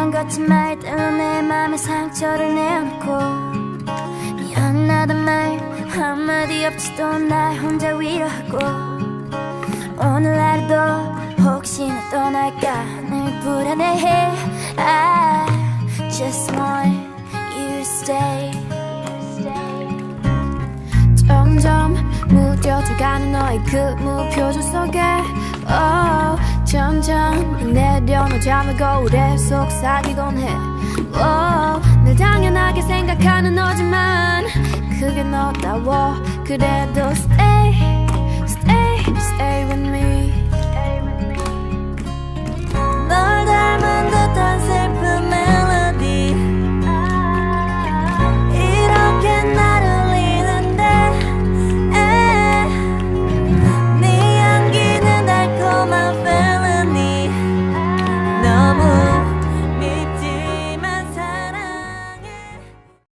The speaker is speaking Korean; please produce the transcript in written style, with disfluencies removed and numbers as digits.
거친 거친 말들로 내 맘에 상처를 내어놓고 미안하단 말 한마디 없이도 날 혼자 위로하고 오늘 하루도 혹시나 떠날까 늘 불안해해. I just want you to stay. 점점 무뎌져가는 너의 그 무표정 속에 점점 내려놓자면 거울에 속삭이곤 해. 늘 당연하게 생각하는 너지만 그게 너다워. 그래도 stay, stay, stay with me. 널 닮은